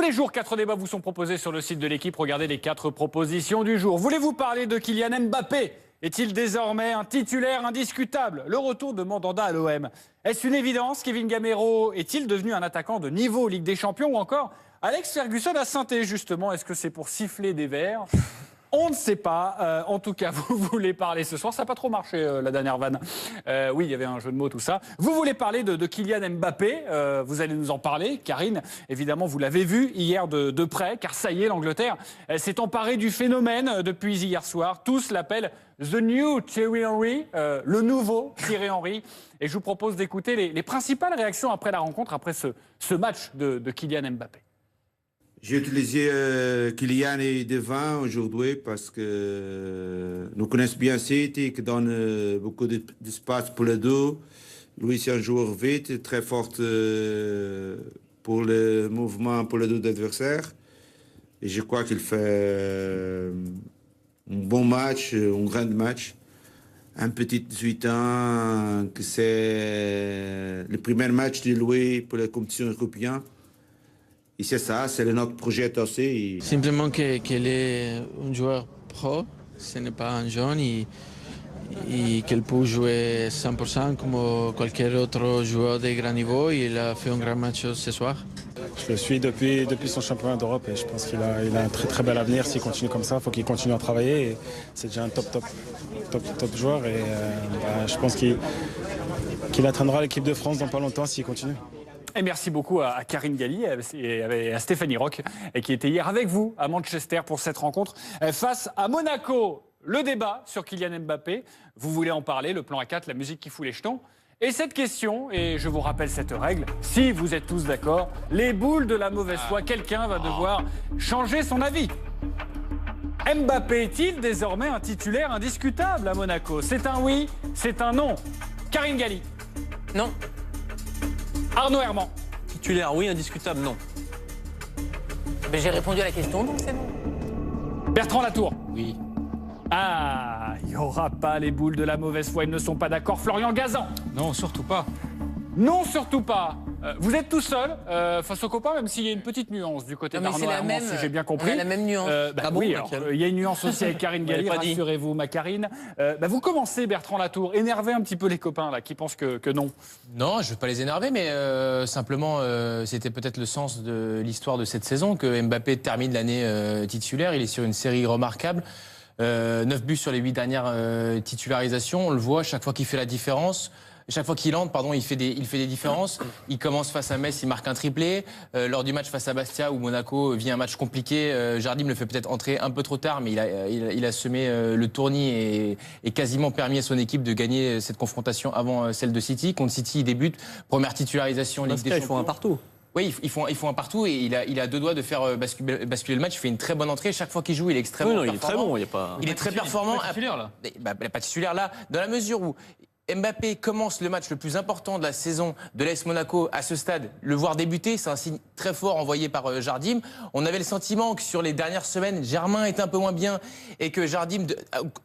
les jours, 4 débats vous sont proposés sur le site de l'équipe. Regardez les 4 propositions du jour. Voulez-vous parler de Kylian Mbappé? Est-il désormais un titulaire indiscutable? Le retour de Mandanda à l'OM. Est-ce une évidence? Kevin Gamero est-il devenu un attaquant de niveau Ligue des Champions? Ou encore Alex Ferguson à Saint-Étienne, justement? Est-ce que c'est pour siffler des verres? On ne sait pas. En tout cas, vous voulez parler ce soir. Ça n'a pas trop marché, la dernière vanne. Oui, il y avait un jeu de mots, tout ça. Vous voulez parler de Kylian Mbappé. Vous allez nous en parler. Karine, évidemment, vous l'avez vu hier de près, car ça y est, l'Angleterre s'est emparée du phénomène depuis hier soir. Tous l'appellent The New Thierry Henry, le nouveau Thierry Henry. Et je vous propose d'écouter les principales réactions après la rencontre, après ce match de Kylian Mbappé. J'ai utilisé Kylian devant aujourd'hui parce que nous connaissons bien City qui donne beaucoup d'espace pour les deux. Lui, c'est un joueur vite, très fort pour le mouvement pour les deux adversaires. Et je crois qu'il fait un bon match, un grand match. Un petit 18 ans, que c'est le premier match de lui pour la compétition européenne. Et c'est ça, c'est notre projet aussi. Simplement qu'elle est un joueur pro, ce n'est pas un jeune, et qu'elle peut jouer 100% comme qualquer autre joueur de grand niveau. Il a fait un grand match ce soir. Je le suis depuis son championnat d'Europe et je pense qu'il a un très très bel avenir s'il continue comme ça. Il faut qu'il continue à travailler. Et c'est déjà un top joueur et je pense qu'il atteindra l'équipe de France dans pas longtemps s'il continue. Et merci beaucoup à Karine Galli et à Stéphanie Roch qui était hier avec vous à Manchester pour cette rencontre face à Monaco. Le débat sur Kylian Mbappé, vous voulez en parler, le plan A4, la musique qui fout les jetons. Et cette question, et je vous rappelle cette règle, si vous êtes tous d'accord, les boules de la mauvaise foi, quelqu'un va devoir changer son avis. Mbappé est-il désormais un titulaire indiscutable à Monaco? C'est un oui, c'est un non. Karine Galli. Non. Arnaud Herman. Titulaire, oui. Indiscutable, non. Mais j'ai répondu à la question, donc c'est non. Bertrand Latour. Oui. Ah, il n'y aura pas les boules de la mauvaise foi, ils ne sont pas d'accord. Florian Gazan. Non, surtout pas. Non, surtout pas. Vous êtes tout seul face aux copains, même s'il y a une petite nuance du côté d'Arnaud Herman, si j'ai bien compris. On a la même nuance. Oui, il y a une nuance aussi avec Karine Galli, rassurez-vous, ma Karine. Vous commencez, Bertrand Latour, énervez un petit peu les copains là, qui pensent que non. Non, je ne veux pas les énerver, mais simplement, c'était peut-être le sens de l'histoire de cette saison, que Mbappé termine l'année titulaire. Il est sur une série remarquable. 9 buts sur les 8 dernières titularisations. On le voit, chaque fois qu'il fait la différence. Chaque fois qu'il entre, il fait des différences. Il commence face à Metz, il marque un triplé. Lors du match face à Bastia, où Monaco vit un match compliqué, Jardim le fait peut-être entrer un peu trop tard, mais il a semé le tournis et quasiment permis à son équipe de gagner cette confrontation avant celle de City. Contre City, il débute. Première titularisation, Ligue des Champions. Ils font un partout. Oui, ils font un partout et il a 2 doigts de faire basculer le match. Il fait une très bonne entrée. Chaque fois qu'il joue, il est extrêmement performant. Il est très bon. Il est très performant. Pas titulaire, là. Pas titulaire là, dans la mesure où Mbappé commence le match le plus important de la saison de l'AS Monaco à ce stade. Le voir débuter, c'est un signe très fort envoyé par Jardim. On avait le sentiment que sur les dernières semaines, Germain était un peu moins bien et que Jardim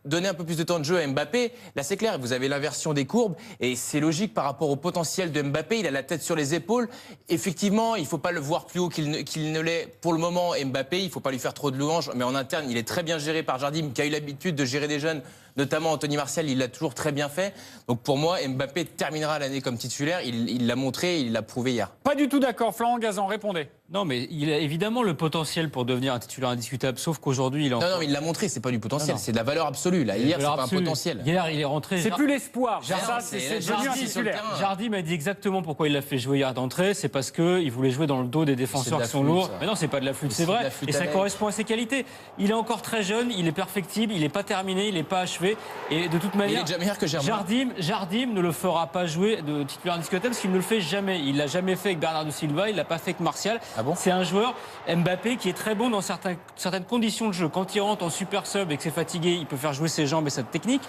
donnait un peu plus de temps de jeu à Mbappé. Là, c'est clair, vous avez l'inversion des courbes et c'est logique par rapport au potentiel de Mbappé. Il a la tête sur les épaules. Effectivement, il ne faut pas le voir plus haut qu'il ne l'est pour le moment. Mbappé, il ne faut pas lui faire trop de louanges, mais en interne, il est très bien géré par Jardim, qui a eu l'habitude de gérer des jeunes, notamment Anthony Martial. Il l'a toujours très bien fait. Donc pour moi, Mbappé terminera l'année comme titulaire. Il l'a montré, il l'a prouvé hier. Pas du tout d'accord. Florent Gazan, répondez. Non, mais il a évidemment le potentiel pour devenir un titulaire indiscutable, sauf qu'aujourd'hui, il est Non, mais il l'a montré, c'est pas du potentiel, c'est de la valeur absolue. Là. Hier, c'est pas un potentiel. Hier, il est rentré. C'est plus l'espoir. C'est devenu un titulaire. Jardim a dit exactement pourquoi il l'a fait jouer hier d'entrée. C'est parce qu'il voulait jouer dans le dos des défenseurs qui sont lourds. Mais non, c'est pas de la flûte, c'est vrai. Et ça correspond à ses qualités. Il est encore très jeune, il est perfectible, il n'est pas terminé, il n'est pas achevé. Et de toute manière, il est déjà meilleur que Germain. Jardim ne le fera pas jouer de titulaire indiscutable parce qu'il ne le fait jamais. Il l'a jamais fait avec Bernardo Silva, il l'a pas fait avec Martial. Ah bon? C'est un joueur, Mbappé, qui est très bon dans certaines conditions de jeu. Quand il rentre en super sub et que c'est fatigué, il peut faire jouer ses jambes et sa technique.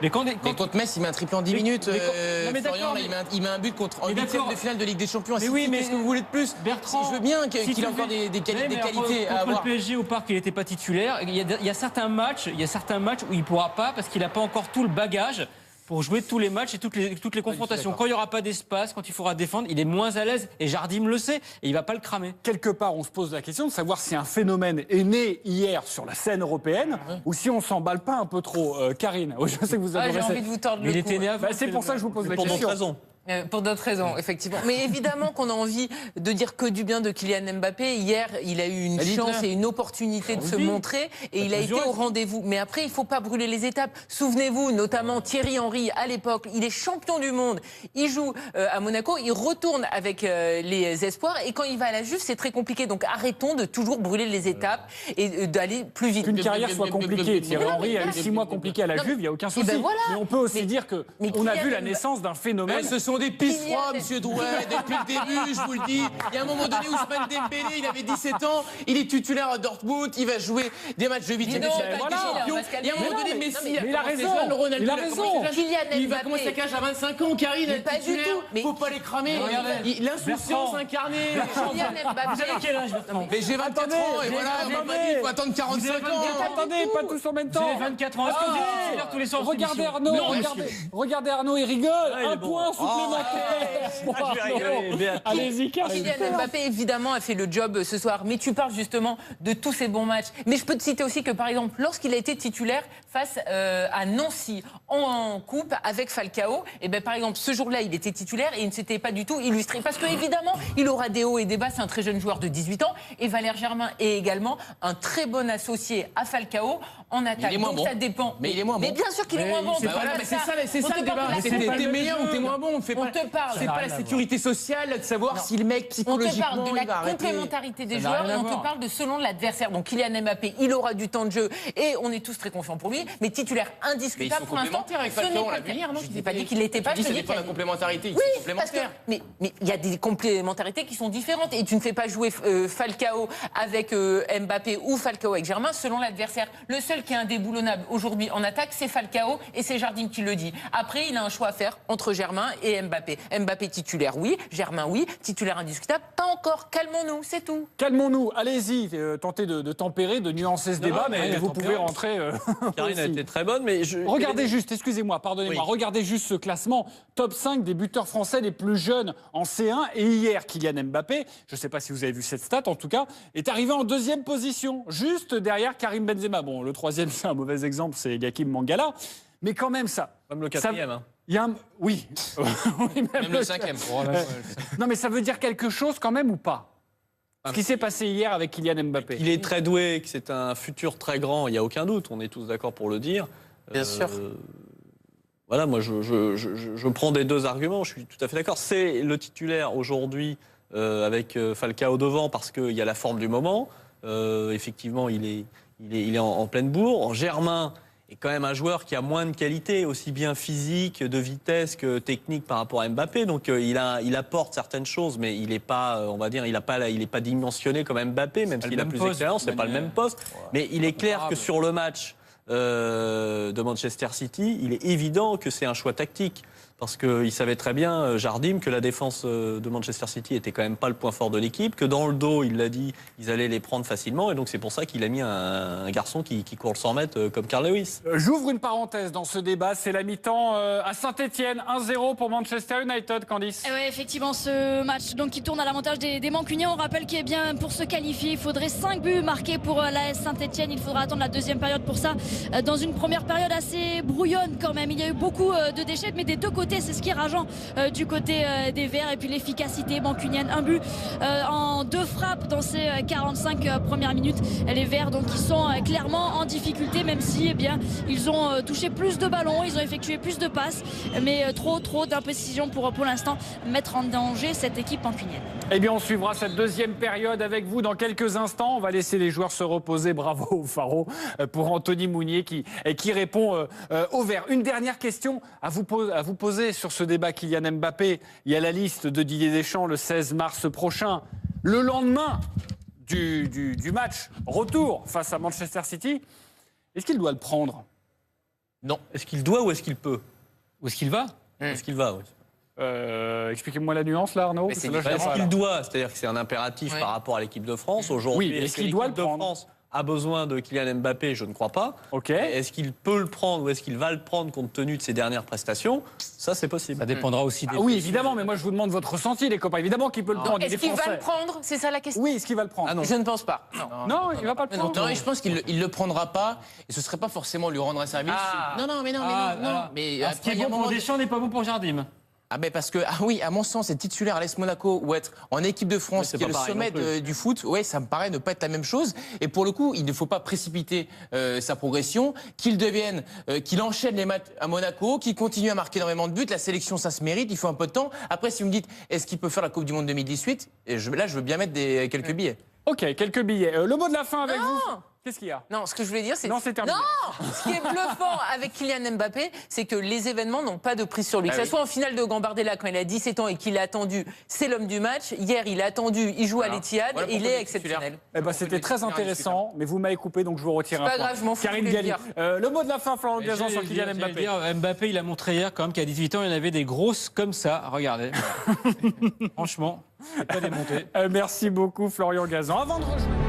Mais contre Metz, il met un triplé en 10 minutes. Florian, là, il met un but en 8e de finale de Ligue des Champions. Mais oui, mais qu'est-ce que vous voulez de plus? Bertrand, je veux bien qu'il ait encore des qualités à avoir. Contre le PSG au Parc, il n'était pas titulaire. Il y a certains matchs où il ne pourra pas parce qu'il n'a pas encore tout le bagage. pour jouer tous les matchs et toutes les confrontations. Quand il n'y aura pas d'espace, quand il faudra défendre, il est moins à l'aise. Et Jardim le sait, et il ne va pas le cramer. Quelque part, on se pose la question de savoir si un phénomène est né hier sur la scène européenne ou si on s'emballe pas un peu trop. Karine, je sais que vous adorez J'ai envie de vous tordre le Il cou. était né avant. C'est pour ça que je vous pose la Pour d'autres question. raisons. Pour d'autres raisons, effectivement. Mais évidemment qu'on a envie de dire que du bien de Kylian Mbappé. Hier, il a eu une chance et une opportunité de se montrer et il a été au rendez-vous. Mais après, il ne faut pas brûler les étapes. Souvenez-vous, notamment Thierry Henry, à l'époque, il est champion du monde. Il joue à Monaco, il retourne avec les espoirs et quand il va à la Juve, c'est très compliqué. Donc arrêtons de toujours brûler les étapes et d'aller plus vite. Qu'une carrière soit compliquée. Thierry Henry a eu 6 mois compliqués à la Juve, il n'y a aucun souci. Ben voilà. Mais on peut aussi dire qu'on a vu la naissance d'un phénomène. Ce sont des pistes froides, monsieur Drouet, depuis le début, je vous le dis. Il y a un moment donné, Ousmane Dembélé, il avait 17 ans, il est titulaire à Dortmund, il va jouer des matchs de 8e de Ligue des Champions. Il y a un moment donné, Messi, il a raison. Ronaldo, il va Mbappé. commencer à l'âge à 25 ans, Karine, Mais pas du tout. il ne faut pas les cramer. L'insouciance incarnée. Kylian Mbappé. Vous avez quel âge maintenant? Mais j'ai 24 ans et voilà, on m'a pas dit, il faut attendre 45 ans. Attendez, pas tous en même Vous temps. avez 24 ans. Est-ce que vous êtes titulaire tous les soirs? Regardez Arnaud, regardez Arnaud, il rigole. Un point supplémentaire. Allez-y, Karine. Kylian Mbappé, évidemment, a fait le job ce soir. Mais tu parles justement de tous ces bons matchs. Mais je peux te citer aussi que, par exemple, lorsqu'il a été titulaire face à Nancy en coupe avec Falcao, et ben, par exemple, ce jour-là, il était titulaire et il ne s'était pas du tout illustré. Parce qu'évidemment, il aura des hauts et des bas. C'est un très jeune joueur de 18 ans. Et Valère Germain est également un très bon associé à Falcao en attaque. Donc ça dépend. Mais il est moins bon. Mais bien sûr qu'il est moins bon. C'est ça le débat. T'es meilleur ou t'es moins bon. C'est pas la sécurité sociale de savoir si le mec psychologiquement on te parle de la complémentarité des joueurs et on te parle de selon l'adversaire. Donc Kylian Mbappé, il aura du temps de jeu et on est tous très confiants pour lui. Mais titulaire indiscutable pour l'instant. Avec Falcao, on l'a vu hier, non? Je n'ai pas dit qu'il l'était pas. Je dis pas la complémentarité. Oui, parce que mais il y a des complémentarités qui sont différentes et tu ne fais pas jouer Falcao avec Mbappé ou Falcao avec Germain selon l'adversaire. Le seul qui est indéboulonnable aujourd'hui en attaque, c'est Falcao et c'est Jardim qui le dit. Après, il a un choix à faire entre Germain et Mbappé. Mbappé titulaire, oui. Germain, oui. Titulaire indiscutable, pas encore. Calmons-nous, c'est tout. Calmons-nous. Allez-y, tentez de tempérer, de nuancer ce débat, mais vous pouvez rentrer. Karine a été très bonne, mais Regardez juste, excusez-moi, pardonnez-moi, regardez juste ce classement. Top 5 des buteurs français les plus jeunes en C1. Et hier, Kylian Mbappé, je ne sais pas si vous avez vu cette stat, en tout cas, est arrivé en 2e position, juste derrière Karim Benzema. Bon, le 3e, c'est un mauvais exemple, c'est Hakim Mangala. Mais quand même, ça. Même le 4e. Il y a oui. Oui, même le 5e. Non, mais ça veut dire quelque chose quand même ou pas? Ce qui s'est passé hier avec Kylian Mbappé. Il est très doué, que c'est un futur très grand, il n'y a aucun doute, on est tous d'accord pour le dire. Bien sûr. Voilà, moi je prends des deux arguments, je suis tout à fait d'accord. C'est le titulaire aujourd'hui avec Falcao devant parce qu'il y a la forme du moment. Effectivement, il est en pleine bourre. En Germain est quand même un joueur qui a moins de qualité, aussi bien physique, de vitesse que technique par rapport à Mbappé. Donc il apporte certaines choses, mais il n'est pas, on va dire, il est pas dimensionné comme Mbappé, même s'il a plus d'expérience, c'est pas le même poste. Mais il est clair que sur le match de Manchester City, il est évident que c'est un choix tactique. Parce qu'il savait très bien, Jardim, que la défense de Manchester City était quand même pas le point fort de l'équipe, que dans le dos, il l'a dit, ils allaient les prendre facilement. Et donc c'est pour ça qu'il a mis un garçon qui court le 100 mètres comme Carl Lewis. J'ouvre une parenthèse dans ce débat. C'est la mi-temps à Saint-Etienne. 1-0 pour Manchester United, Candice. Oui, effectivement, ce match donc, qui tourne à l'avantage des Mancuniens. On rappelle qu'il est bien pour se qualifier. Il faudrait 5 buts marqués pour l'AS Saint-Etienne. Il faudra attendre la deuxième période pour ça. Dans une première période assez brouillonne quand même. Il y a eu beaucoup de déchets, mais des deux côtés, c'est ce qui est rageant du côté des Verts. Et puis l'efficacité mancunienne. Un but en 2 frappes dans ces 45 premières minutes. Les Verts, donc, qui sont clairement en difficulté, même si ils ont touché plus de ballons, ils ont effectué plus de passes, mais trop d'imprécision pour l'instant mettre en danger cette équipe mancunienne. Eh bien, on suivra cette deuxième période avec vous dans quelques instants. On va laisser les joueurs se reposer. Bravo au Faro pour Anthony Mounier qui répond aux Verts. Une dernière question à vous poser sur ce débat Kylian Mbappé. Il y a la liste de Didier Deschamps le 16 mars prochain. Le lendemain du match retour face à Manchester City, est-ce qu'il doit le prendre? Non. Est-ce qu'il doit ou est-ce qu'il peut? Où est-ce qu'il va? Est-ce qu'il va, oui. Expliquez-moi la nuance là, Arnaud. Est-ce qu'il doit? C'est-à-dire que c'est un impératif par rapport à l'équipe de France aujourd'hui. Oui, est-ce qu'il doit le prendre? a besoin de Kylian Mbappé, je ne crois pas. Ok. Est-ce qu'il peut le prendre ou est-ce qu'il va le prendre compte tenu de ses dernières prestations? Ça, c'est possible. Ça dépendra aussi des... oui, évidemment, mais moi je vous demande votre ressenti, les copains. Évidemment qu'il peut le prendre. Est-ce qu'il va le prendre? C'est ça la question? Oui, est-ce qu'il va le prendre? Je ne pense pas. Non, il va pas le prendre. Non, je pense qu'il ne le prendra pas et ce serait pas forcément lui rendre un service. Non. Mais ce qui est bon pour Deschamps n'est pas bon pour Jardim. Parce que, oui, à mon sens, être titulaire à l'AS Monaco ou être en équipe de France, qui est le sommet du foot, ça me paraît ne pas être la même chose. Et pour le coup, il ne faut pas précipiter sa progression, qu'il enchaîne les matchs à Monaco, qu'il continue à marquer énormément de buts. La sélection, ça se mérite, il faut un peu de temps. Après, si vous me dites, est-ce qu'il peut faire la Coupe du Monde 2018 ? Là, je veux bien mettre quelques billets. Ok, quelques billets. Le mot de la fin avec vous. Qu'est-ce qu'il y a? Non, ce que je voulais dire, c'est... Non, c'est terminé. Non. Ce qui est bluffant avec Kylian Mbappé, c'est que les événements n'ont pas de prise sur lui. Que ce soit en finale de Gambardella, quand il a 17 ans et qu'il a attendu, c'est l'homme du match. Hier, il a attendu, il joue à l'Etihad, il est exceptionnel. C'était très intéressant, mais vous m'avez coupé, donc je vous retire un point. C'est pas grave, je m'en fous. Karine Galli. Le mot de la fin, Florent Gazan, sur Kylian Mbappé. Mbappé, il a montré hier quand même qu'à 18 ans, il avait des grosses comme ça. Regardez. Franchement, c'est pas démonté. Merci beaucoup, Florian Gazan. Avant de rejoindre...